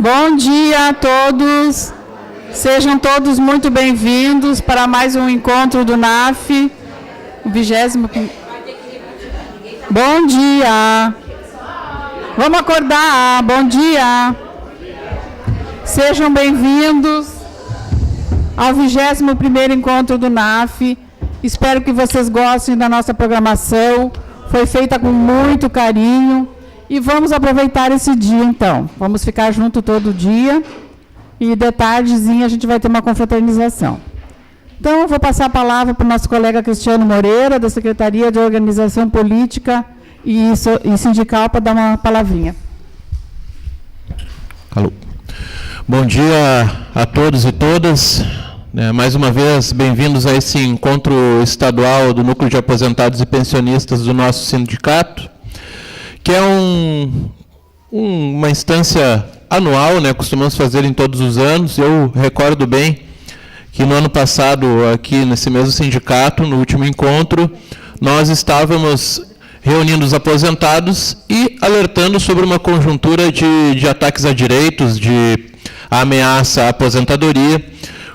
Bom dia a todos. Sejam todos muito bem-vindos para mais um encontro do NAF, o 20º. Bom dia. Vamos acordar. Bom dia. Sejam bem-vindos ao 21º encontro do NAF. Espero que vocês gostem da nossa programação. Foi feita com muito carinho. E vamos aproveitar esse dia, então. Vamos ficar junto todo dia. E de tardezinha a gente vai ter uma confraternização. Então, eu vou passar a palavra para o nosso colega Cristiano Moreira, da Secretaria de Organização Política e Sindical, para dar uma palavrinha. Alô. Bom dia a todos e todas. Mais uma vez, bem-vindos a esse encontro estadual do Núcleo de Aposentados e Pensionistas do nosso sindicato, que é uma instância anual, né? Costumamos fazer em todos os anos. Eu recordo bem que no ano passado, aqui nesse mesmo sindicato, no último encontro, nós estávamos reunindo os aposentados e alertando sobre uma conjuntura de ataques a direitos, de ameaça à aposentadoria,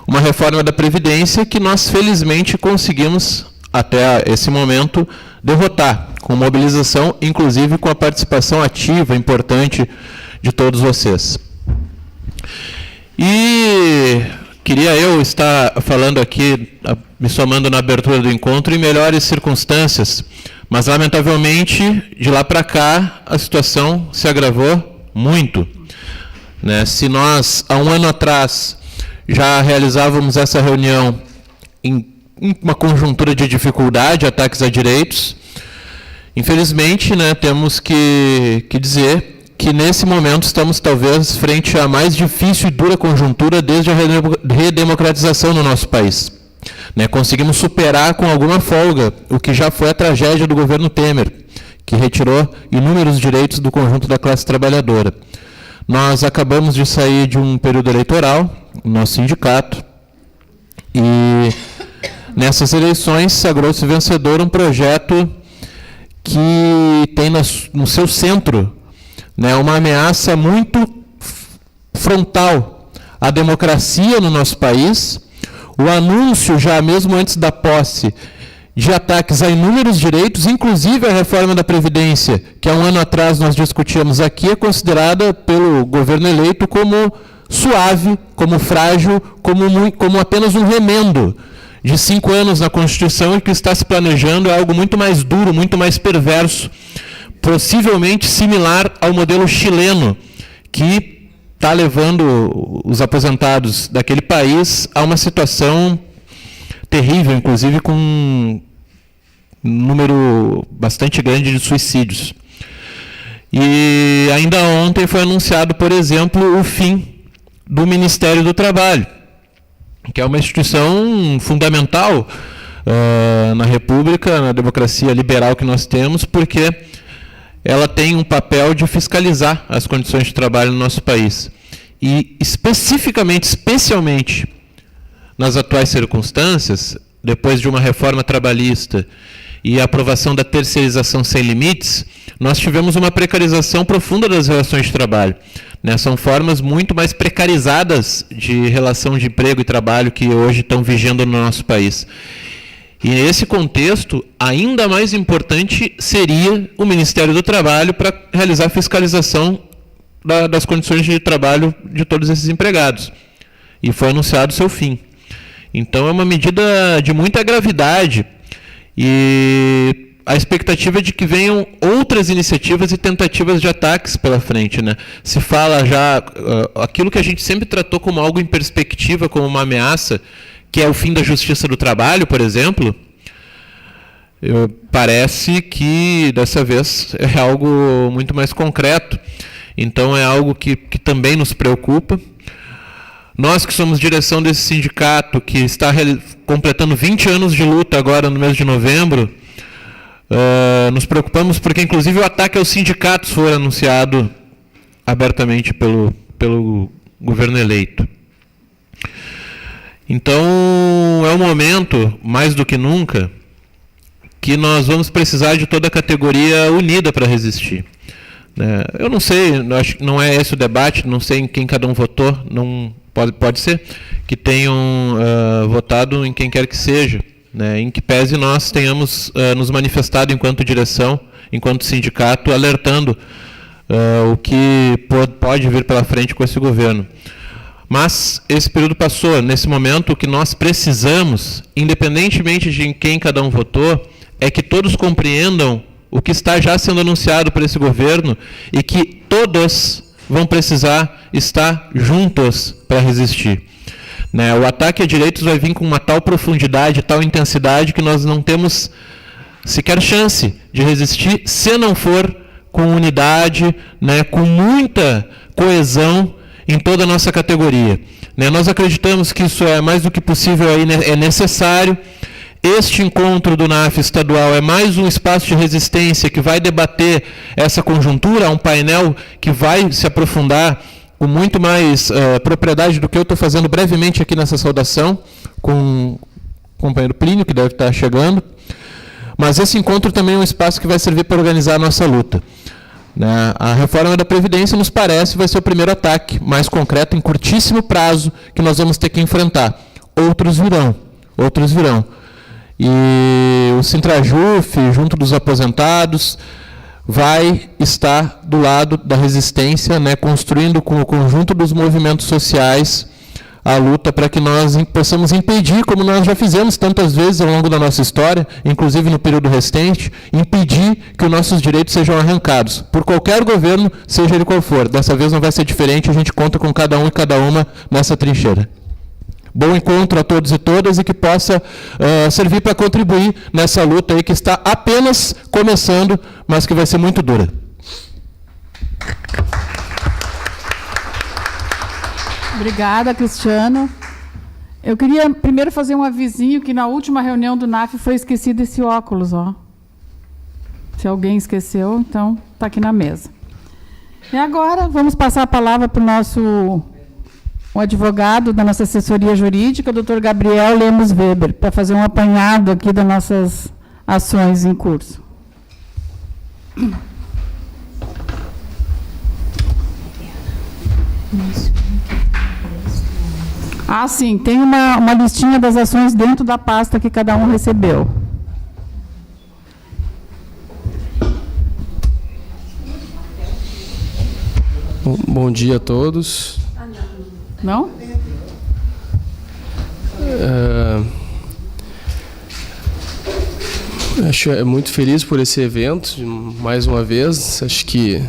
uma reforma da Previdência que nós felizmente conseguimos, até esse momento, derrotar, com mobilização, inclusive com a participação ativa, importante, de todos vocês. E queria eu estar falando aqui, me somando na abertura do encontro, em melhores circunstâncias, mas, lamentavelmente, de lá para cá, a situação se agravou muito. Se nós, há um ano atrás, já realizávamos essa reunião em uma conjuntura de dificuldade, ataques a direitos, infelizmente, temos que dizer que, nesse momento, estamos, talvez, frente à mais difícil e dura conjuntura desde a redemocratização no nosso país. Conseguimos superar com alguma folga o que já foi a tragédia do governo Temer, que retirou inúmeros direitos do conjunto da classe trabalhadora. Nós acabamos de sair de um período eleitoral, no nosso sindicato, e nessas eleições sagrou-se vencedor um projeto que tem no seu centro uma ameaça muito frontal à democracia no nosso país, o anúncio, já mesmo antes da posse, de ataques a inúmeros direitos, inclusive a reforma da Previdência, que há um ano atrás nós discutíamos aqui, é considerada pelo governo eleito como suave, como frágil, como apenas um remendo de 5 anos na Constituição, e que está se planejando é algo muito mais duro, muito mais perverso, possivelmente similar ao modelo chileno, que está levando os aposentados daquele país a uma situação terrível, inclusive com um número bastante grande de suicídios. E ainda ontem foi anunciado, por exemplo, o fim do Ministério do Trabalho, que é uma instituição fundamental na República, na democracia liberal que nós temos, porque ela tem um papel de fiscalizar as condições de trabalho no nosso país. E especialmente nas atuais circunstâncias, depois de uma reforma trabalhista e a aprovação da terceirização sem limites, nós tivemos uma precarização profunda das relações de trabalho. São formas muito mais precarizadas de relação de emprego e trabalho que hoje estão vigendo no nosso país. E nesse contexto, ainda mais importante seria o Ministério do Trabalho para realizar a fiscalização das condições de trabalho de todos esses empregados. E foi anunciado o seu fim. Então, é uma medida de muita gravidade e a expectativa é de que venham outras iniciativas e tentativas de ataques pela frente. Se fala já, aquilo que a gente sempre tratou como algo em perspectiva, como uma ameaça, que é o fim da Justiça do Trabalho, por exemplo, parece que dessa vez é algo muito mais concreto. Então, é algo que também nos preocupa. Nós que somos direção desse sindicato, que está completando 20 anos de luta agora no mês de novembro, nos preocupamos porque, inclusive, o ataque aos sindicatos foi anunciado abertamente pelo governo eleito. Então, é um momento, mais do que nunca, que nós vamos precisar de toda a categoria unida para resistir. Eu não sei, acho que não é esse o debate, não sei em quem cada um votou, não pode ser que tenham votado em quem quer que seja, em que pese nós tenhamos nos manifestado enquanto direção, enquanto sindicato, alertando o que pode vir pela frente com esse governo. Mas esse período passou. Nesse momento, o que nós precisamos, independentemente de em quem cada um votou, é que todos compreendam o que está já sendo anunciado por esse governo e que todos vão precisar estar juntos para resistir. O ataque a direitos vai vir com uma tal profundidade, tal intensidade, que nós não temos sequer chance de resistir se não for com unidade, com muita coesão em toda a nossa categoria. Nós acreditamos que isso é mais do que possível, é necessário. Este encontro do NAF estadual é mais um espaço de resistência que vai debater essa conjuntura, um painel que vai se aprofundar com muito mais propriedade do que eu estou fazendo brevemente aqui nessa saudação, com o companheiro Plínio, que deve estar chegando. Mas esse encontro também é um espaço que vai servir para organizar a nossa luta. A reforma da Previdência, nos parece, vai ser o primeiro ataque mais concreto, em curtíssimo prazo, que nós vamos ter que enfrentar. Outros virão. E o Sintrajuf, junto dos aposentados, vai estar do lado da resistência, construindo com o conjunto dos movimentos sociais a luta para que nós possamos impedir, como nós já fizemos tantas vezes ao longo da nossa história, inclusive no período recente, impedir que os nossos direitos sejam arrancados, por qualquer governo, seja ele qual for. Dessa vez não vai ser diferente, a gente conta com cada um e cada uma nessa trincheira. Bom encontro a todos e todas e que possa servir para contribuir nessa luta aí que está apenas começando, mas que vai ser muito dura. Obrigada, Cristiano. Eu queria primeiro fazer um avisinho que na última reunião do NAF foi esquecido esse óculos, ó. Se alguém esqueceu, então está aqui na mesa. E agora vamos passar a palavra para o advogado da nossa assessoria jurídica, o doutor Gabriel Lemos Weber, para fazer um apanhado aqui das nossas ações em curso. Sim, tem uma listinha das ações dentro da pasta que cada um recebeu. Bom dia a todos. Não? Acho muito feliz por esse evento, mais uma vez. Acho que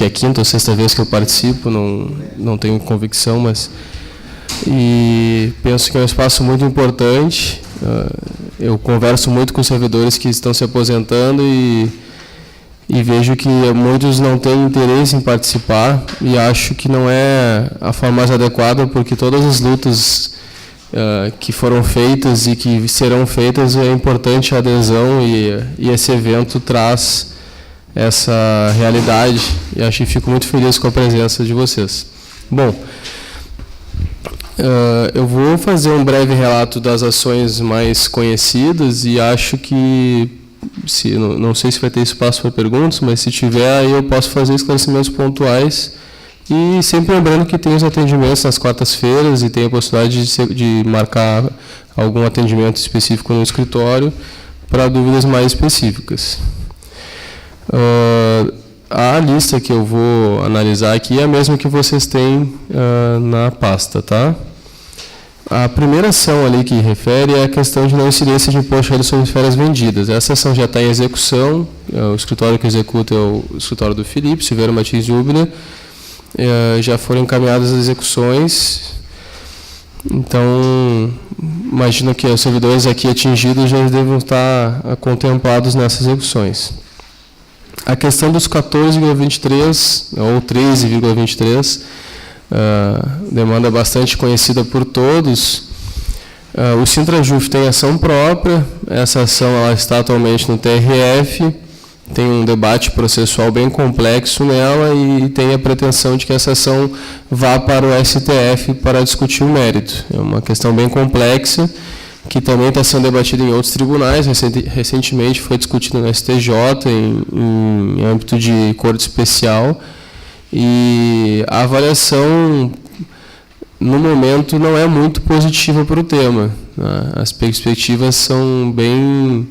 é a quinta ou sexta vez que eu participo, não tenho convicção, mas penso que é um espaço muito importante. Eu converso muito com servidores que estão se aposentando e vejo que muitos não têm interesse em participar e acho que não é a forma mais adequada, porque todas as lutas que foram feitas e que serão feitas, é importante a adesão e esse evento traz essa realidade e acho que fico muito feliz com a presença de vocês. Bom, eu vou fazer um breve relato das ações mais conhecidas e acho que, não sei se vai ter espaço para perguntas, mas se tiver, aí eu posso fazer esclarecimentos pontuais. E sempre lembrando que tem os atendimentos nas quartas-feiras e tem a possibilidade de marcar algum atendimento específico no escritório para dúvidas mais específicas. A lista que eu vou analisar aqui é a mesma que vocês têm na pasta, tá? A primeira ação ali que refere é a questão de não incidência de imposto de renda sobre férias vendidas. Essa ação já está em execução, o escritório que executa é o escritório do Felipe, Silveira Martins Ubner. Já foram encaminhadas as execuções, então imagino que os servidores aqui atingidos já devem estar contemplados nessas execuções. A questão dos 14,23 ou 13,23, demanda bastante conhecida por todos. O Sintrajuf tem ação própria, essa ação ela está atualmente no TRF, tem um debate processual bem complexo nela e tem a pretensão de que essa ação vá para o STF para discutir o mérito. É uma questão bem complexa que também está sendo debatido em outros tribunais. Recentemente foi discutido no STJ, em âmbito de corte especial, e a avaliação, no momento, não é muito positiva para o tema. As perspectivas são bem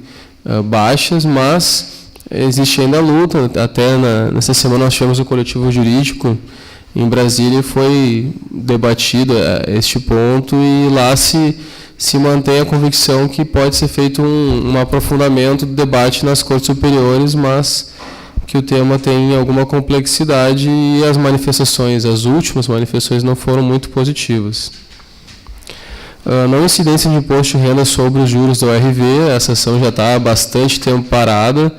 baixas, mas existe ainda a luta. Até nessa semana nós tivemos o coletivo jurídico em Brasília, foi debatido este ponto, e lá se mantém a convicção que pode ser feito um aprofundamento do debate nas cortes superiores, mas que o tema tem alguma complexidade e as manifestações, as últimas manifestações, não foram muito positivas. Não incidência de imposto de renda sobre os juros do ORV, essa ação já está há bastante tempo parada,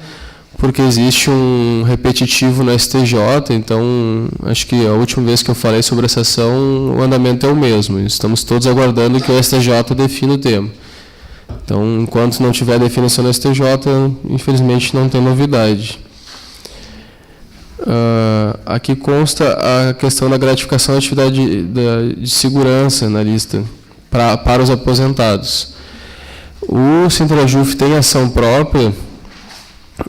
porque existe um repetitivo no STJ, então acho que a última vez que eu falei sobre essa ação, o andamento é o mesmo. Estamos todos aguardando que o STJ defina o tema. Então, enquanto não tiver definição no STJ, infelizmente não tem novidade. Aqui consta a questão da gratificação da atividade de segurança na lista para os aposentados. O Sintrajuf tem ação própria,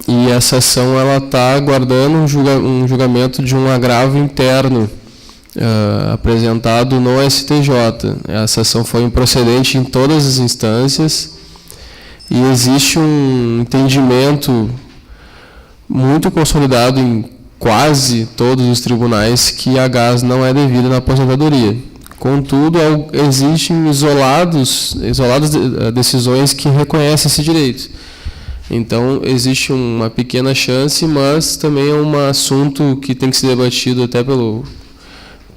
e essa ação está aguardando um julgamento de um agravo interno apresentado no STJ. Essa ação foi improcedente em todas as instâncias, e existe um entendimento muito consolidado em quase todos os tribunais que a gás não é devida na aposentadoria. Contudo, existem isoladas decisões que reconhecem esse direito. Então, existe uma pequena chance, mas também é um assunto que tem que ser debatido até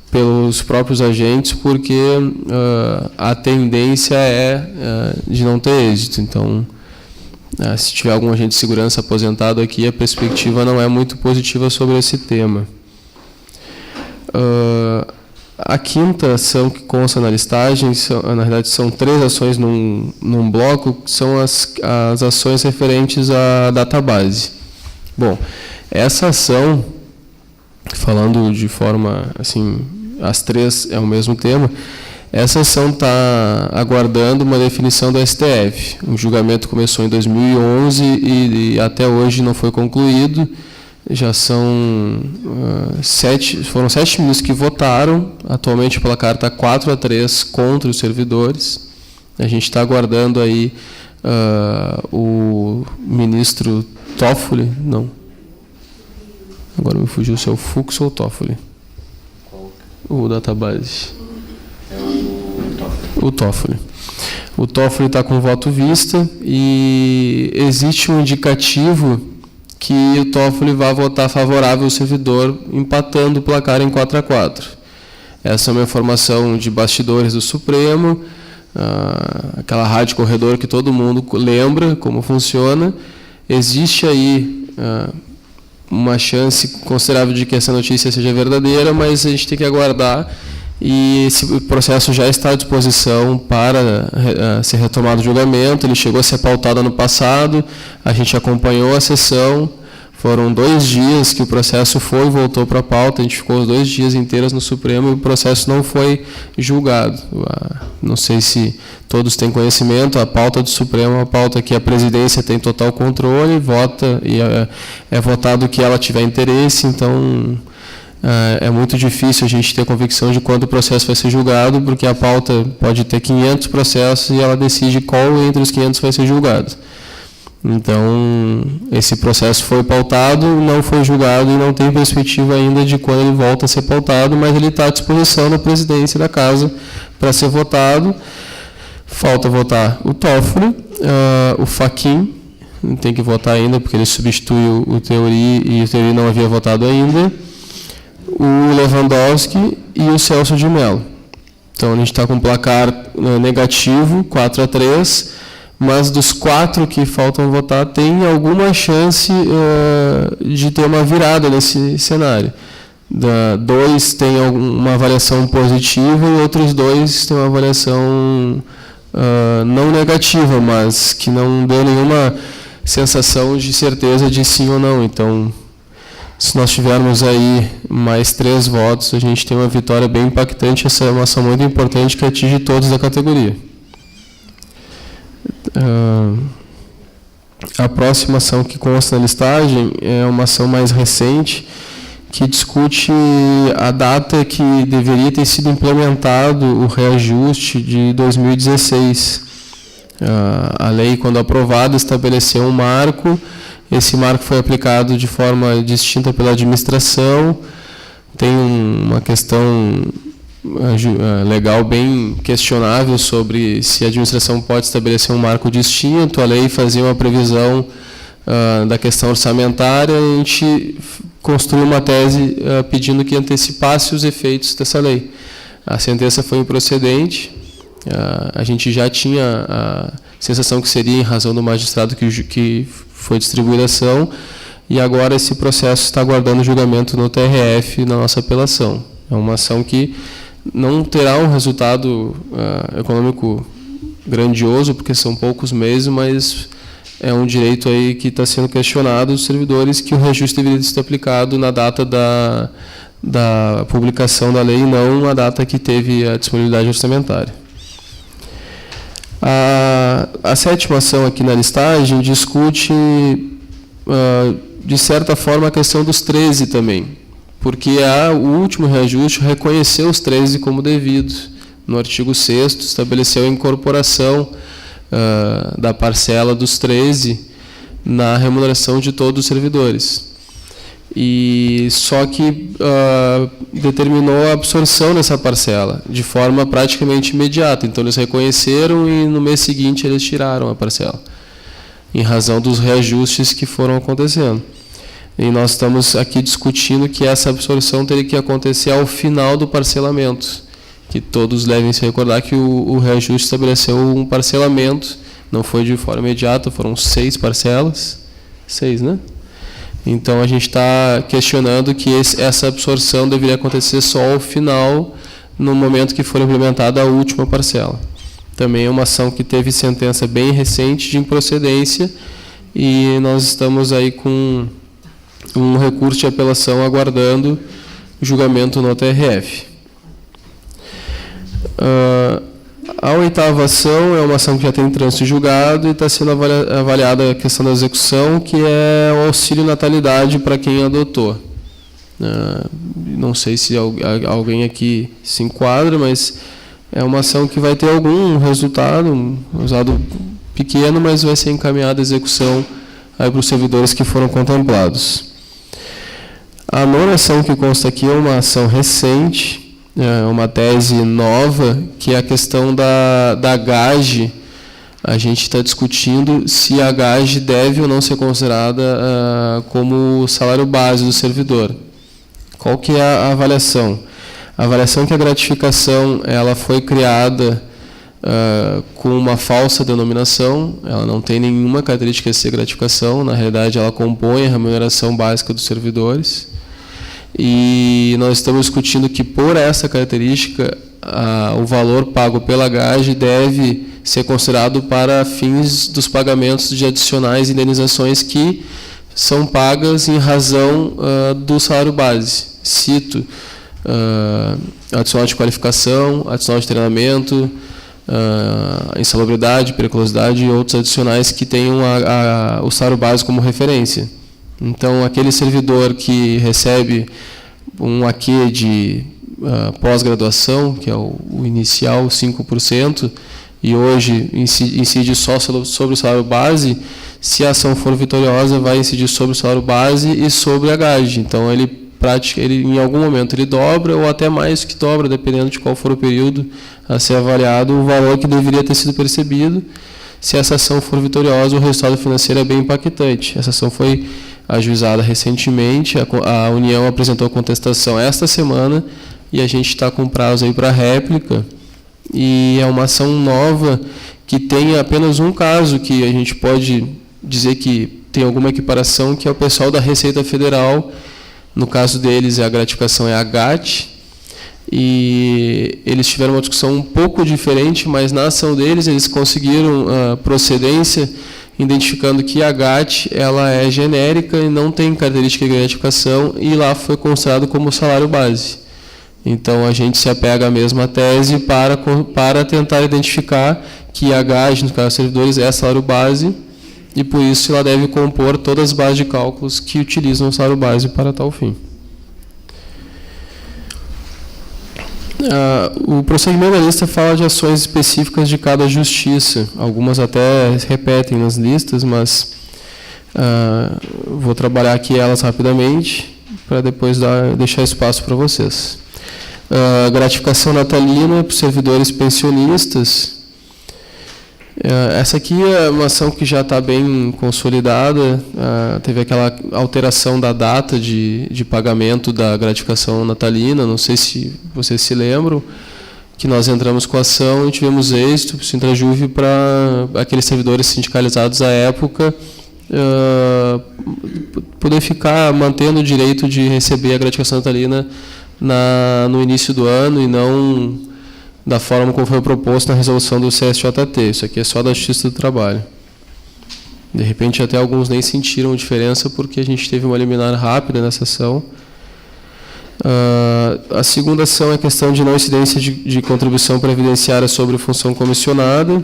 pelos próprios agentes, porque a tendência é de não ter êxito. Então, se tiver algum agente de segurança aposentado aqui, a perspectiva não é muito positiva sobre esse tema. A quinta ação que consta na listagem, na verdade, são 3 ações num bloco, que são as ações referentes à database. Bom, essa ação, falando de forma, assim, as 3 é o mesmo tema, essa ação está aguardando uma definição do STF. O julgamento começou em 2011 e até hoje não foi concluído. Já foram 7 ministros que votaram. Atualmente o placar está 4-3 contra os servidores. A gente está aguardando aí o ministro Toffoli, não. Agora me fugiu se é o Fux ou o Toffoli. O database. O Toffoli. O Toffoli está com voto vista, e existe um indicativo que o Toffoli vai votar favorável ao servidor, empatando o placar em 4-4. Essa é uma informação de bastidores do Supremo, aquela rádio corredor que todo mundo lembra como funciona. Existe aí uma chance considerável de que essa notícia seja verdadeira, mas a gente tem que aguardar, e esse processo já está à disposição para ser retomado o julgamento. Ele chegou a ser pautado ano passado, a gente acompanhou a sessão, foram 2 dias que o processo foi e voltou para a pauta, a gente ficou os 2 dias inteiros no Supremo e o processo não foi julgado. Não sei se todos têm conhecimento, a pauta do Supremo é uma pauta que a presidência tem total controle, vota, e é votado o que ela tiver interesse, então é muito difícil a gente ter convicção de quando o processo vai ser julgado, porque a pauta pode ter 500 processos e ela decide qual entre os 500 vai ser julgado. Então, esse processo foi pautado, não foi julgado e não tem perspectiva ainda de quando ele volta a ser pautado, mas ele está à disposição da presidência da Casa para ser votado. Falta votar o Toffoli, o Fachin, tem que votar ainda, porque ele substitui o Theory, e o Theory não havia votado ainda, o Lewandowski e o Celso de Mello. Então, a gente está com um placar negativo, 4-3, mas dos 4 que faltam votar, tem alguma chance de ter uma virada nesse cenário. 2 têm uma avaliação positiva e outros 2 têm uma avaliação não negativa, mas que não deu nenhuma sensação de certeza de sim ou não. Então, se nós tivermos aí mais 3 votos, a gente tem uma vitória bem impactante. Essa é uma ação muito importante que atinge todos da categoria. A próxima ação que consta na listagem é uma ação mais recente, que discute a data que deveria ter sido implementado o reajuste de 2016. A lei, quando aprovada, estabeleceu um marco. Esse marco foi aplicado de forma distinta pela administração. Tem uma questão legal bem questionável sobre se a administração pode estabelecer um marco distinto. A lei fazia uma previsão da questão orçamentária, a gente construiu uma tese pedindo que antecipasse os efeitos dessa lei. A sentença foi improcedente, a gente já tinha a sensação que seria em razão do magistrado que foi distribuída a ação, e agora esse processo está aguardando julgamento no TRF na nossa apelação. É uma ação que não terá um resultado econômico grandioso, porque são poucos meses, mas é um direito aí que está sendo questionado dos servidores, que o reajuste deveria ser aplicado na data da publicação da lei, e não a data que teve a disponibilidade orçamentária. A sétima ação aqui na listagem discute, de certa forma, a questão dos 13 também, porque o último reajuste reconheceu os 13 como devidos. No artigo 6º, estabeleceu a incorporação da parcela dos 13 na remuneração de todos os servidores. E só que determinou a absorção dessa parcela de forma praticamente imediata. Então, eles reconheceram e no mês seguinte eles tiraram a parcela, em razão dos reajustes que foram acontecendo. E nós estamos aqui discutindo que essa absorção teria que acontecer ao final do parcelamento, que todos devem se recordar que o reajuste estabeleceu um parcelamento, não foi de forma imediata, foram 6 parcelas, 6, né? Então, a gente está questionando que essa absorção deveria acontecer só ao final, no momento que for implementada a última parcela. Também é uma ação que teve sentença bem recente de improcedência, e nós estamos aí com um recurso de apelação aguardando julgamento no TRF. A oitava ação é uma ação que já tem trânsito julgado e está sendo avaliada a questão da execução, que é o auxílio natalidade para quem adotou. Não sei se alguém aqui se enquadra, mas é uma ação que vai ter algum resultado, um resultado pequeno, mas vai ser encaminhada a execução aí para os servidores que foram contemplados. A nona ação que consta aqui é uma ação recente, uma tese nova, que é a questão da GAGE. A gente está discutindo se a GAGE deve ou não ser considerada como salário base do servidor. Qual que é a avaliação? A avaliação é que a gratificação ela foi criada com uma falsa denominação, ela não tem nenhuma característica de ser gratificação, na realidade ela compõe a remuneração básica dos servidores. E nós estamos discutindo que, por essa característica, o valor pago pela GAGE deve ser considerado para fins dos pagamentos de adicionais e indenizações que são pagas em razão do salário base. Cito adicional de qualificação, adicional de treinamento, insalubridade, periculosidade e outros adicionais que tenham o salário base como referência. Então, aquele servidor que recebe um AQ de pós-graduação, que é o inicial, 5%, e hoje incide só sobre o salário base, se a ação for vitoriosa, vai incidir sobre o salário base e sobre a GAGE. Então, ele em algum momento ele dobra ou até mais que dobra, dependendo de qual for o período a ser avaliado, o valor que deveria ter sido percebido. Se essa ação for vitoriosa, o resultado financeiro é bem impactante. Essa ação foi ajuizada recentemente, a União apresentou contestação esta semana e a gente está com prazo aí para réplica. E é uma ação nova que tem apenas um caso que a gente pode dizer que tem alguma equiparação, que é o pessoal da Receita Federal. No caso deles, a gratificação é a GAT, e eles tiveram uma discussão um pouco diferente, mas na ação deles eles conseguiram procedência, identificando que a GAT ela é genérica e não tem característica de gratificação, e lá foi considerado como salário base. Então, a gente se apega à mesma tese para tentar identificar que a GAG, no caso dos servidores, é salário base, e por isso ela deve compor todas as bases de cálculos que utilizam o salário base para tal fim. O prosseguimento da lista fala de ações específicas de cada justiça. Algumas até repetem nas listas, mas vou trabalhar aqui elas rapidamente para depois deixar espaço para vocês. Gratificação natalina para os servidores pensionistas. Essa aqui é uma ação que já está bem consolidada. Teve aquela alteração da data de pagamento da gratificação natalina. Não sei se vocês se lembram, que nós entramos com a ação e tivemos êxito, o Sintrajuve, para aqueles servidores sindicalizados à época poder ficar mantendo o direito de receber a gratificação natalina no início do ano e não da forma como foi proposto na resolução do CSJT. Isso aqui é só da Justiça do Trabalho. De repente, até alguns nem sentiram diferença porque a gente teve uma liminar rápida nessa ação. A segunda ação é a questão de não incidência de contribuição previdenciária sobre função comissionada.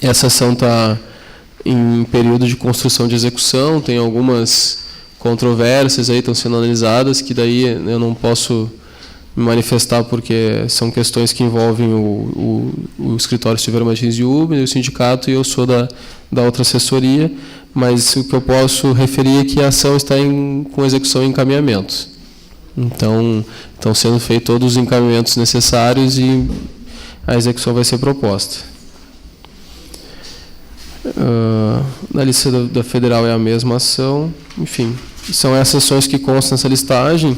Essa ação está em período de construção de execução, tem algumas controvérsias aí, estão sendo analisadas, que daí eu não posso me manifestar porque são questões que envolvem o escritório Silveira Martins de Uber, o sindicato, e eu sou da outra assessoria, mas o que eu posso referir é que a ação está com execução e encaminhamento. Então, estão sendo feitos todos os encaminhamentos necessários e a execução vai ser proposta. Na lista da federal é a mesma ação. Enfim, são essas ações que constam nessa listagem.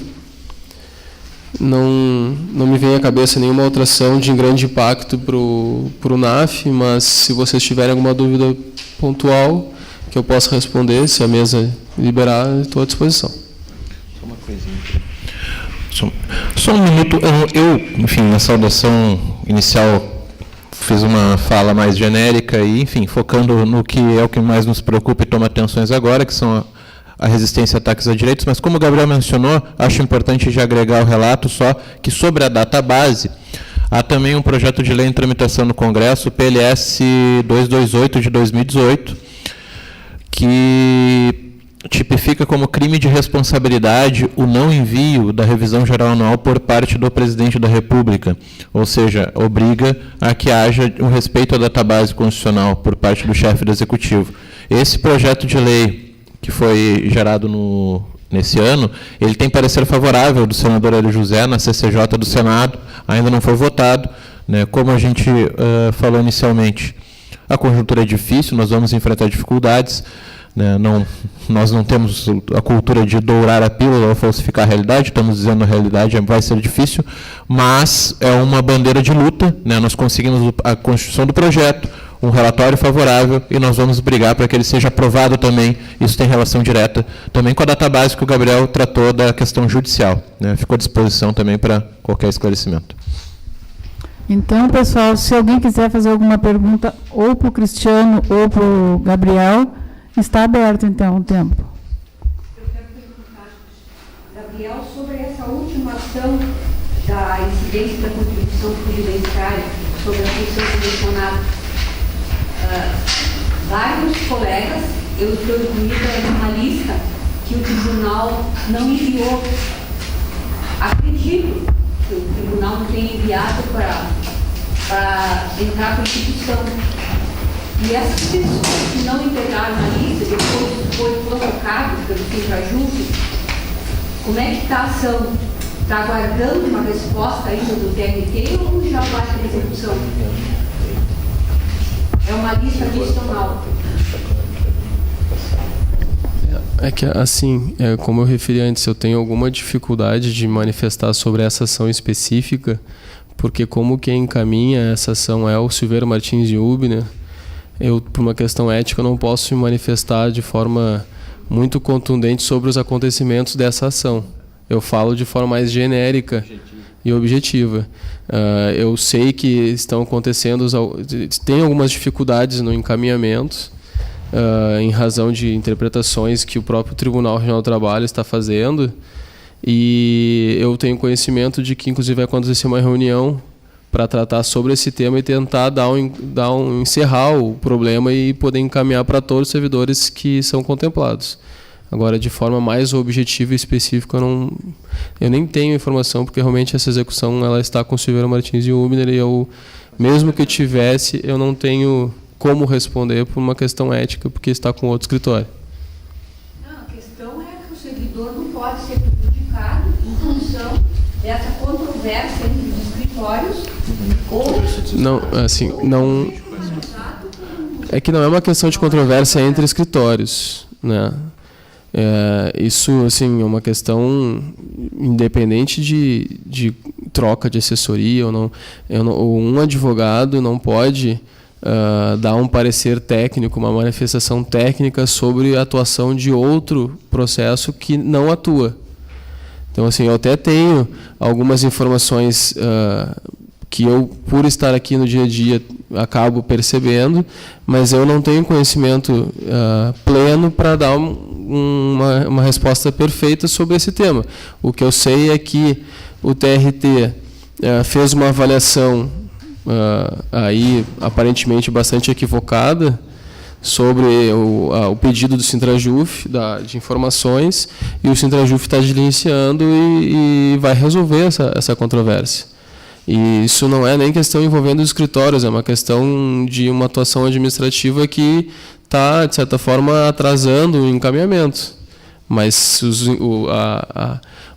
Não me vem à cabeça nenhuma outra ação de grande impacto para o NAF, mas se vocês tiverem alguma dúvida pontual que eu possa responder, se a mesa liberar, estou à disposição. Só uma coisinha. Só um minuto. Enfim, na saudação inicial fiz uma fala mais genérica e, enfim, focando no que é o que mais nos preocupa e toma atenções agora, que são a resistência a ataques a direitos, mas como o Gabriel mencionou, acho importante já agregar o relato só que sobre a database, há também um projeto de lei em tramitação no Congresso, o PLS 228 de 2018, que tipifica como crime de responsabilidade o não envio da revisão geral anual por parte do presidente da República, ou seja, obriga a que haja um respeito à database constitucional por parte do chefe do Executivo. Esse projeto de lei que foi gerado nesse ano, ele tem parecer favorável do senador Hélio José na CCJ do Senado, ainda não foi votado, né? Como a gente falou inicialmente, a conjuntura é difícil, nós vamos enfrentar dificuldades, né? Nós não temos a cultura de dourar a pílula ou falsificar a realidade, estamos dizendo a realidade vai ser difícil, mas é uma bandeira de luta, né? Nós conseguimos a constituição do projeto, um relatório favorável, e nós vamos brigar para que ele seja aprovado também. Isso tem relação direta também com a database que o Gabriel tratou da questão judicial, né? Ficou à disposição também para qualquer esclarecimento. Então, pessoal, se alguém quiser fazer alguma pergunta ou para o Cristiano ou para o Gabriel, está aberto, então, o tempo. Eu quero perguntar, Gabriel, sobre essa última ação da incidência da contribuição previdenciária sobre a função selecionada. Vários colegas, eu estou incluída numa lista que o tribunal não enviou. Acredito que o tribunal não tenha enviado para entrar com a instituição. E essas pessoas que não integraram a lista, depois foi colocado pelo Sintrajuve, como é que está a ação? Está aguardando uma resposta ainda do TRT ou já vai para execução? É uma lista adicional. É que, assim, como eu referi antes, eu tenho alguma dificuldade de manifestar sobre essa ação específica, porque como quem encaminha essa ação é o Silveira Martins de Ubner, eu, por uma questão ética, não posso me manifestar de forma muito contundente sobre os acontecimentos dessa ação. Eu falo de forma mais genérica e objetiva. Eu sei que estão acontecendo, tem algumas dificuldades no encaminhamento, em razão de interpretações que o próprio Tribunal Regional do Trabalho está fazendo, E eu tenho conhecimento de que, inclusive, vai acontecer uma reunião para tratar sobre esse tema e tentar encerrar o problema e poder encaminhar para todos os servidores que são contemplados. Agora, de forma mais objetiva e específica, eu nem tenho informação, porque realmente essa execução ela está com o Silveira Martins e o Hübner, e mesmo que eu tivesse, eu não tenho como responder por uma questão ética, porque está com outro escritório. Não, a questão é que o servidor não pode ser prejudicado em função dessa controvérsia entre os escritórios ou... Não, assim, não... É que não é uma questão de controvérsia entre escritórios, né? Isso, assim, é uma questão independente de troca de assessoria ou não. Um advogado não pode dar um parecer técnico, uma manifestação técnica sobre a atuação de outro processo que não atua. Então, assim, eu até tenho algumas informações que eu, por estar aqui no dia a dia, acabo percebendo, mas eu não tenho conhecimento pleno para dar uma resposta perfeita sobre esse tema. O que eu sei é que o TRT fez uma avaliação aí aparentemente bastante equivocada sobre o pedido do Sintrajuf de informações, e o Sintrajuf está diligenciando e vai resolver essa controvérsia. E isso não é nem questão envolvendo os escritórios, é uma questão de uma atuação administrativa que está, de certa forma, atrasando o encaminhamento. Mas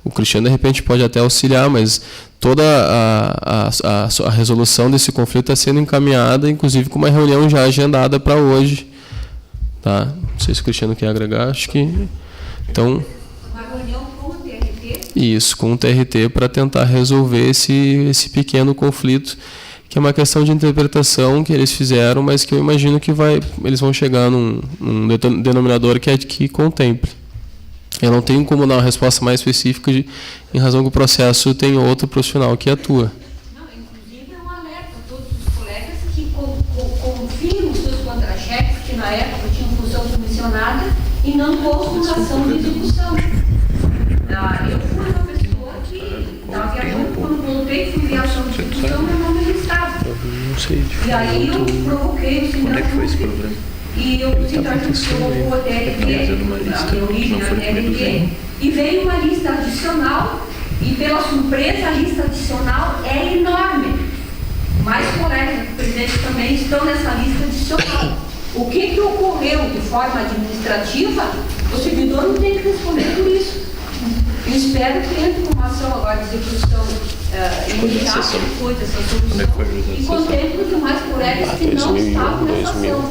o Cristiano, de repente, pode até auxiliar, mas toda a resolução desse conflito está sendo encaminhada, inclusive com uma reunião já agendada para hoje. Tá? Não sei se o Cristiano quer agregar, acho que... Então... Isso, com o TRT, para tentar resolver esse pequeno conflito, que é uma questão de interpretação que eles fizeram, mas que eu imagino que eles vão chegar num denominador que contemple. Eu não tenho como dar uma resposta mais específica em razão que o processo tem outro profissional que atua. Não, inclusive é um alerta a todos os colegas que confiam os seus contra-cheques, que na época tinham função comissionada, e não postam ação de execução. Eu fui uma pessoa que estava viajando, quando voltei, fui ver a ação de execução, meu nome não estava. E aí eu provoquei o Sintrajuf, e o Sintrajuf colocou a TRT, a minha origem na TRT, e veio uma lista adicional, e pela surpresa a lista adicional é enorme. Mais colegas do presidente também estão nessa lista adicional. O que ocorreu de forma administrativa, o servidor não tem que responder por isso. Eu espero que entre uma ação agora de execução imediata depois dessa solução e contemple os demais colegas que não estavam nessa ação.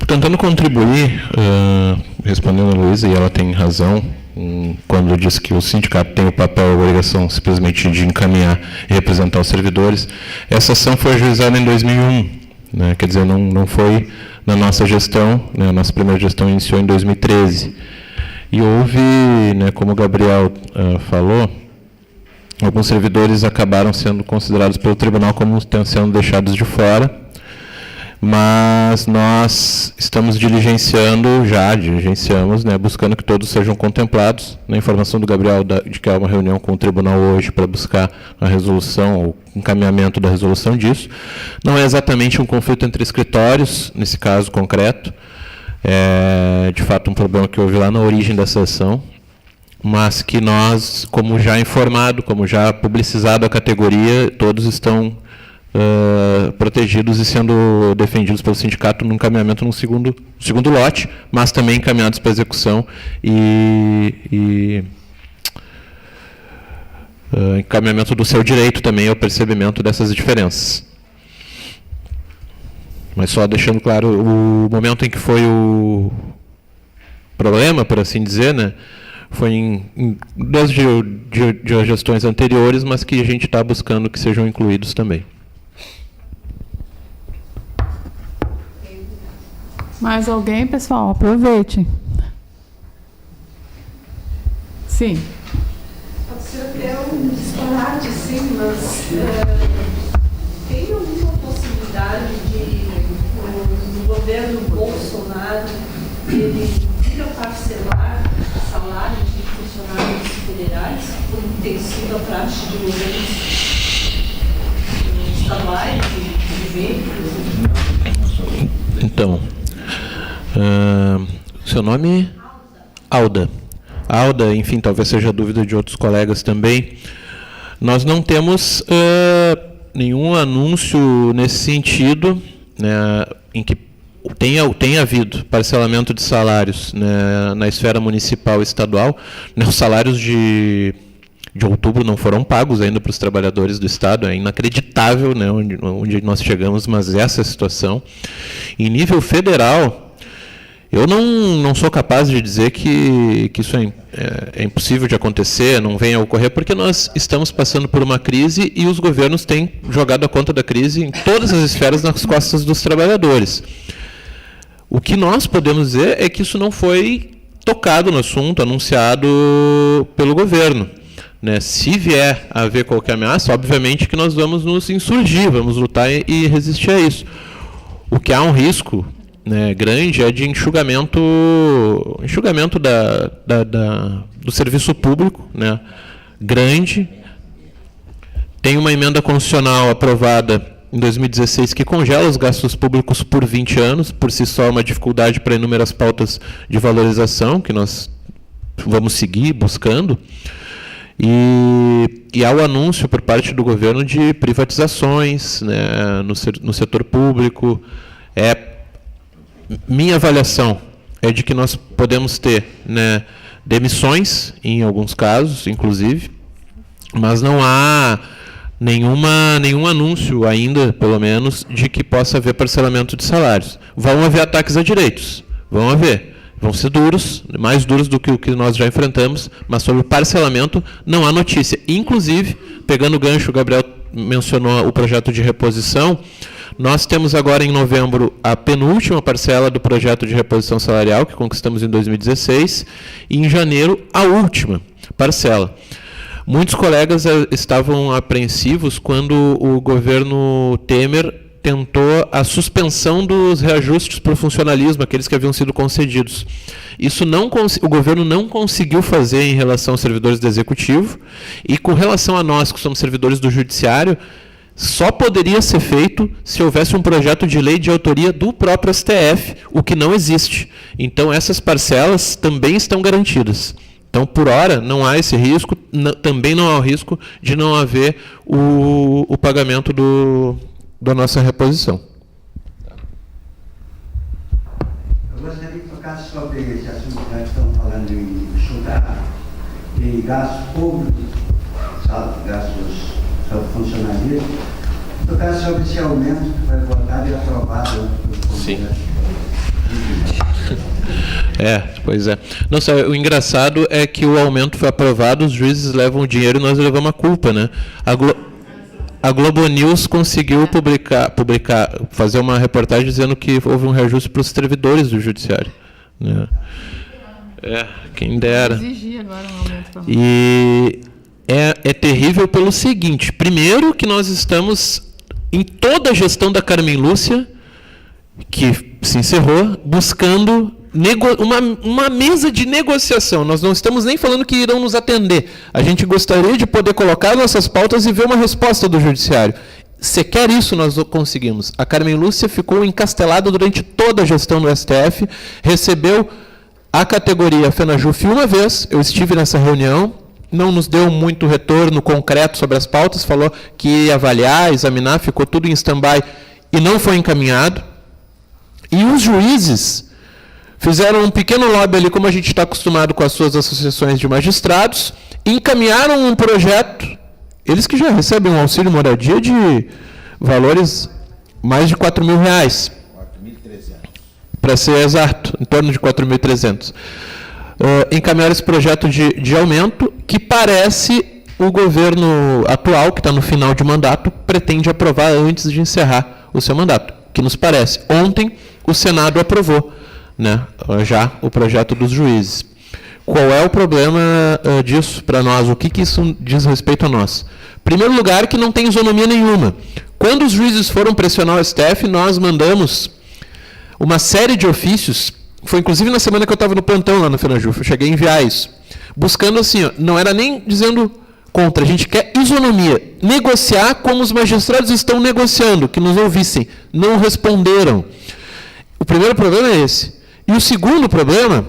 Tentando contribuir, respondendo a Luísa, e ela tem razão, quando diz que o sindicato tem o papel e a obrigação simplesmente de encaminhar e representar os servidores. Essa ação foi ajuizada em 2001, né? Quer dizer, não foi na nossa gestão, né? A nossa primeira gestão iniciou em 2013. E houve, né, como o Gabriel falou, alguns servidores acabaram sendo considerados pelo tribunal como sendo deixados de fora, mas nós estamos diligenciamos, né, buscando que todos sejam contemplados. Na informação do Gabriel de que há uma reunião com o tribunal hoje para buscar a resolução, o encaminhamento da resolução disso. Não é exatamente um conflito entre escritórios, nesse caso concreto. É, de fato, um problema que houve lá na origem dessa ação, mas que nós, como já informado, como já publicizado a categoria, todos estão protegidos e sendo defendidos pelo sindicato no encaminhamento no segundo lote, mas também encaminhados para execução e encaminhamento do seu direito também ao percebimento dessas diferenças. Mas só deixando claro, o momento em que foi o problema, por assim dizer, né, foi das de gestões anteriores, mas que a gente está buscando que sejam incluídos também. Mais alguém, pessoal? Aproveite. Sim. Pode ser até um disparate, sim, mas tem alguma possibilidade de o governo Bolsonaro ele vir a parcelar salário federais, como tem sido a praxe de governos estaduais e de Então, seu nome? Alda. Alda, enfim, talvez seja dúvida de outros colegas também. Nós não temos nenhum anúncio nesse sentido, né, em que tenha havido parcelamento de salários, né, na esfera municipal e estadual. Né, os salários de outubro não foram pagos ainda para os trabalhadores do Estado. É inacreditável, né, onde nós chegamos, mas essa é a situação. Em nível federal, eu não sou capaz de dizer que isso é impossível de acontecer, não venha a ocorrer, porque nós estamos passando por uma crise e os governos têm jogado a conta da crise em todas as esferas nas costas dos trabalhadores. O que nós podemos dizer é que isso não foi tocado no assunto, anunciado pelo governo. Né? Se vier a haver qualquer ameaça, obviamente que nós vamos nos insurgir, vamos lutar e resistir a isso. O que há um risco, né, grande é de enxugamento do serviço público, né, grande. Tem uma emenda constitucional aprovada em 2016 que congela os gastos públicos por 20 anos, por si só uma dificuldade para inúmeras pautas de valorização que nós vamos seguir buscando. E há o anúncio por parte do governo de privatizações, né, no setor público. Minha avaliação é de que nós podemos ter, né, demissões, em alguns casos, inclusive, mas não há nenhum anúncio ainda, pelo menos, de que possa haver parcelamento de salários. Vão haver ataques a direitos, vão haver. Vão ser duros, mais duros do que o que nós já enfrentamos, mas sobre o parcelamento não há notícia. Inclusive, pegando o gancho, o Gabriel mencionou o projeto de reposição. Nós temos agora em novembro a penúltima parcela do projeto de reposição salarial, que conquistamos em 2016, e em janeiro a última parcela. Muitos colegas estavam apreensivos quando o governo Temer tentou a suspensão dos reajustes para o funcionalismo, aqueles que haviam sido concedidos. Isso o governo não conseguiu fazer em relação aos servidores do Executivo, e com relação a nós, que somos servidores do Judiciário, só poderia ser feito se houvesse um projeto de lei de autoria do próprio STF, o que não existe. Então, essas parcelas também estão garantidas. Então, por hora, não há esse risco, também não há o risco de não haver o pagamento da nossa reposição. Eu gostaria de tocar sobre esse assunto que nós estamos falando em enxugar em gastos públicos, gastos sobre funcionalismo, tocar sobre esse aumento que foi votado e aprovado pelo Congresso. Sim. Pois é. Não, sabe, o engraçado é que o aumento foi aprovado, os juízes levam o dinheiro e nós levamos a culpa, né? A Globo News conseguiu fazer uma reportagem dizendo que houve um reajuste para os servidores do Judiciário. Né? Quem dera. Exigir agora um aumento para nós. E é terrível pelo seguinte: primeiro, que nós estamos, em toda a gestão da Carmen Lúcia, que se encerrou, buscando uma mesa de negociação. Nós não estamos nem falando que irão nos atender. A gente gostaria de poder colocar nossas pautas e ver uma resposta do Judiciário. Sequer isso nós conseguimos. A Carmen Lúcia ficou encastelada durante toda a gestão do STF, recebeu a categoria FENAJUF uma vez, eu estive nessa reunião, não nos deu muito retorno concreto sobre as pautas, falou que ia avaliar, examinar, ficou tudo em stand-by e não foi encaminhado. E os juízes fizeram um pequeno lobby ali, como a gente está acostumado com as suas associações de magistrados, encaminharam um projeto, eles que já recebem um auxílio moradia de valores mais de R$4.000. 4.300. Para ser exato, em torno de 4.300. Encaminharam esse projeto de aumento, que parece o governo atual, que está no final de mandato, pretende aprovar antes de encerrar o seu mandato, que nos parece. Ontem, o Senado aprovou, né, já o projeto dos juízes. Qual é o problema disso para nós? O que isso diz respeito a nós? Em primeiro lugar, que não tem isonomia nenhuma. Quando os juízes foram pressionar o STF, nós mandamos uma série de ofícios, foi inclusive na semana que eu estava no plantão lá no FENAJUF, eu cheguei a enviar isso, buscando assim, ó, não era nem dizendo contra, a gente quer isonomia, negociar como os magistrados estão negociando, que nos ouvissem, não responderam. O primeiro problema é esse. E o segundo problema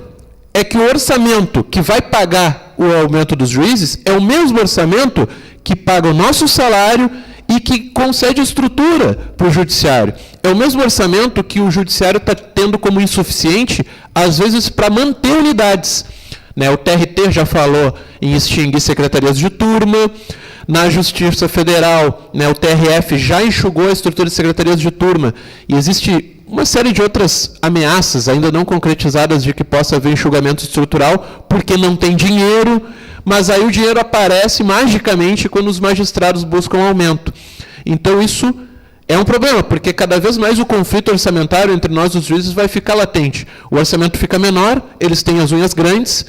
é que o orçamento que vai pagar o aumento dos juízes é o mesmo orçamento que paga o nosso salário e que concede estrutura para o judiciário. É o mesmo orçamento que o judiciário está tendo como insuficiente, às vezes, para manter unidades. O TRT já falou em extinguir secretarias de turma. Na Justiça Federal, o TRF já enxugou a estrutura de secretarias de turma. E existe uma série de outras ameaças, ainda não concretizadas, de que possa haver enxugamento estrutural, porque não tem dinheiro, mas aí o dinheiro aparece magicamente quando os magistrados buscam aumento. Então, isso é um problema, porque cada vez mais o conflito orçamentário entre nós, os juízes, vai ficar latente. O orçamento fica menor, eles têm as unhas grandes,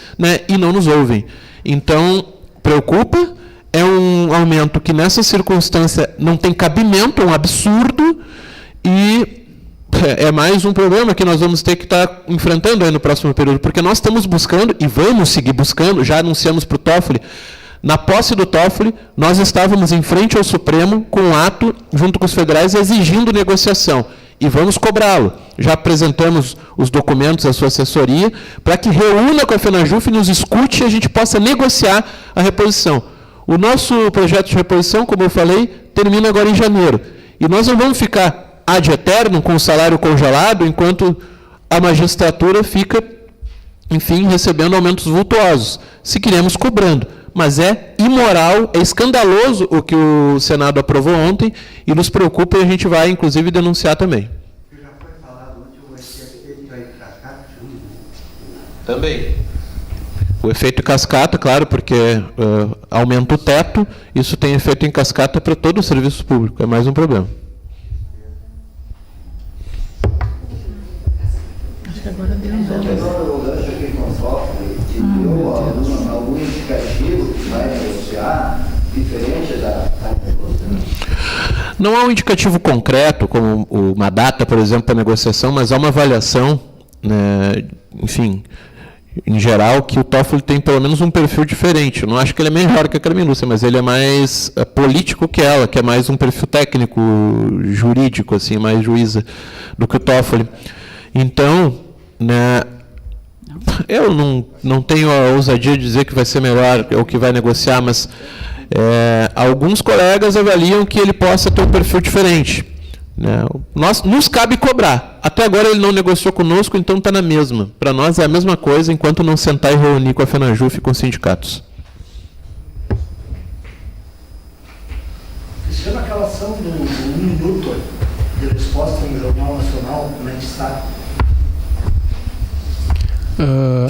e não nos ouvem. Então, preocupa, é um aumento que, nessa circunstância, não tem cabimento, é um absurdo, e é mais um problema que nós vamos ter que estar enfrentando aí no próximo período, porque nós estamos buscando, e vamos seguir buscando, já anunciamos para o Toffoli, na posse do Toffoli, nós estávamos em frente ao Supremo com um ato, junto com os federais, exigindo negociação, e vamos cobrá-lo. Já apresentamos os documentos à sua assessoria, para que reúna com a FENAJUF, nos escute e a gente possa negociar a reposição. O nosso projeto de reposição, como eu falei, termina agora em janeiro, e nós não vamos ficar ad eterno, com o salário congelado, enquanto a magistratura fica, enfim, recebendo aumentos vultuosos. Se queremos, cobrando. Mas é imoral, é escandaloso o que o Senado aprovou ontem, e nos preocupa, e a gente vai, inclusive, denunciar também. Já foi falado ontem o efeito aí cascata? Também. O efeito cascata, claro, porque aumenta o teto, isso tem efeito em cascata para todo o serviço público, é mais um problema. Agora deu um algum indicativo que vai negociar diferente da Não há um indicativo concreto, como uma data, por exemplo, para negociação, mas há uma avaliação, enfim, em geral, que o Toffoli tem pelo menos um perfil diferente. Eu não acho que ele é melhor que a Carmen Lúcia, mas ele é mais político que ela, que é mais um perfil técnico, jurídico, assim, mais juíza do que o Toffoli. Então, eu não tenho a ousadia de dizer que vai ser melhor ou que vai negociar, mas alguns colegas avaliam que ele possa ter um perfil diferente. Nos cabe cobrar. Até agora ele não negociou conosco, então está na mesma. Para nós é a mesma coisa, enquanto não sentar e reunir com a FENAJUF e com os sindicatos. Cristiano, aquela ação do 1 minuto de resposta no Jornal Nacional, como é que está?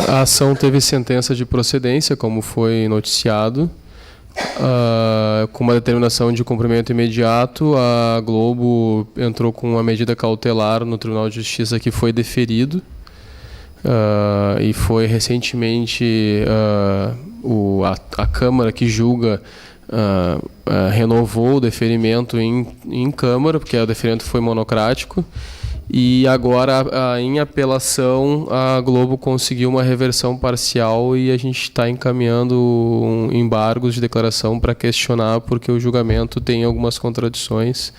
A ação teve sentença de procedência, como foi noticiado. Com uma determinação de cumprimento imediato, a Globo entrou com uma medida cautelar no Tribunal de Justiça que foi deferido. E foi recentemente a Câmara que julga renovou o deferimento em Câmara, porque o deferimento foi monocrático. E agora, em apelação, a Globo conseguiu uma reversão parcial e a gente está encaminhando embargos de declaração para questionar, porque o julgamento tem algumas contradições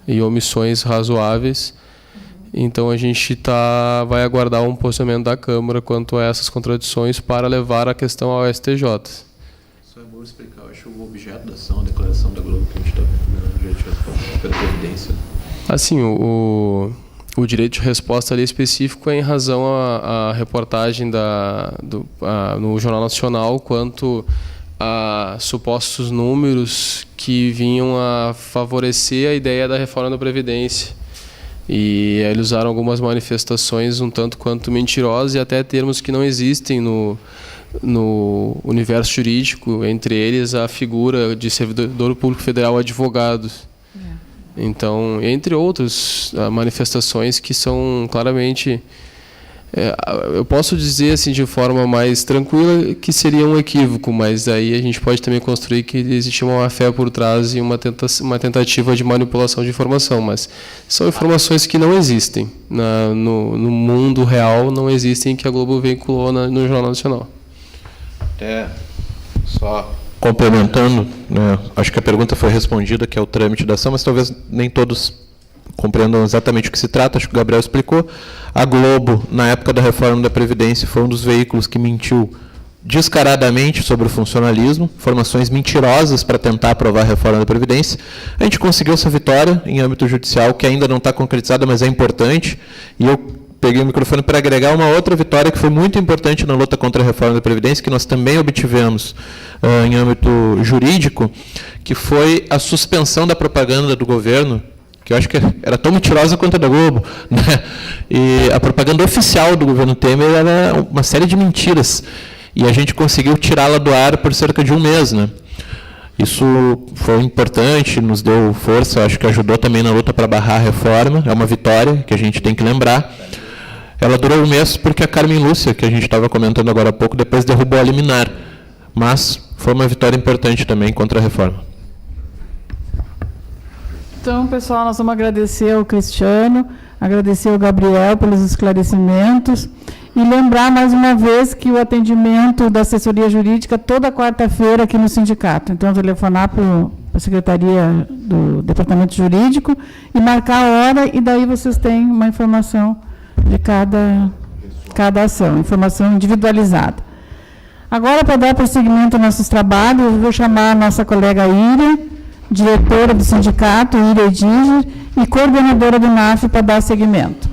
e omissões razoáveis. Então, a gente vai aguardar um posicionamento da Câmara quanto a essas contradições para levar a questão ao STJ. Só é bom explicar, eu acho o objeto da ação, a declaração da Globo, que a gente está pela previdência. Assim, o direito de resposta ali específico é em razão à reportagem no Jornal Nacional quanto a supostos números que vinham a favorecer a ideia da reforma da Previdência. E eles usaram algumas manifestações um tanto quanto mentirosas e até termos que não existem no universo jurídico, entre eles a figura de servidor público federal advogado. Então, entre outras manifestações que são claramente... eu posso dizer assim de forma mais tranquila que seria um equívoco, mas aí a gente pode também construir que existe uma má-fé por trás e uma tentativa de manipulação de informação, mas são informações que não existem. No mundo real não existem, que a Globo veiculou no Jornal Nacional. Até só complementando, né, acho que a pergunta foi respondida, que é o trâmite da ação, mas talvez nem todos compreendam exatamente o que se trata, acho que o Gabriel explicou. A Globo, na época da reforma da Previdência, foi um dos veículos que mentiu descaradamente sobre o funcionalismo, informações mentirosas para tentar aprovar a reforma da Previdência. A gente conseguiu essa vitória em âmbito judicial, que ainda não está concretizada, mas é importante, e eu peguei o microfone para agregar uma outra vitória que foi muito importante na luta contra a reforma da Previdência, que nós também obtivemos em âmbito jurídico, que foi a suspensão da propaganda do governo, que eu acho que era tão mentirosa quanto a da Globo, né? E a propaganda oficial do governo Temer era uma série de mentiras, e a gente conseguiu tirá-la do ar por cerca de um mês, né? Isso foi importante, nos deu força, acho que ajudou também na luta para barrar a reforma, é uma vitória que a gente tem que lembrar. Ela durou um mês porque a Carmen Lúcia, que a gente estava comentando agora há pouco, depois derrubou a liminar, mas foi uma vitória importante também contra a reforma. Então, pessoal, nós vamos agradecer ao Cristiano, agradecer ao Gabriel pelos esclarecimentos e lembrar mais uma vez que o atendimento da assessoria jurídica toda quarta-feira aqui no sindicato. Então, telefonar para a Secretaria do Departamento Jurídico e marcar a hora, e daí vocês têm uma informação de cada ação, informação individualizada. Agora, para dar prosseguimento aos nossos trabalhos, eu vou chamar a nossa colega Íria, diretora do sindicato, Íria Ediger, e coordenadora do NAF, para dar seguimento.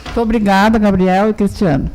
Muito obrigada, Gabriel e Cristiano.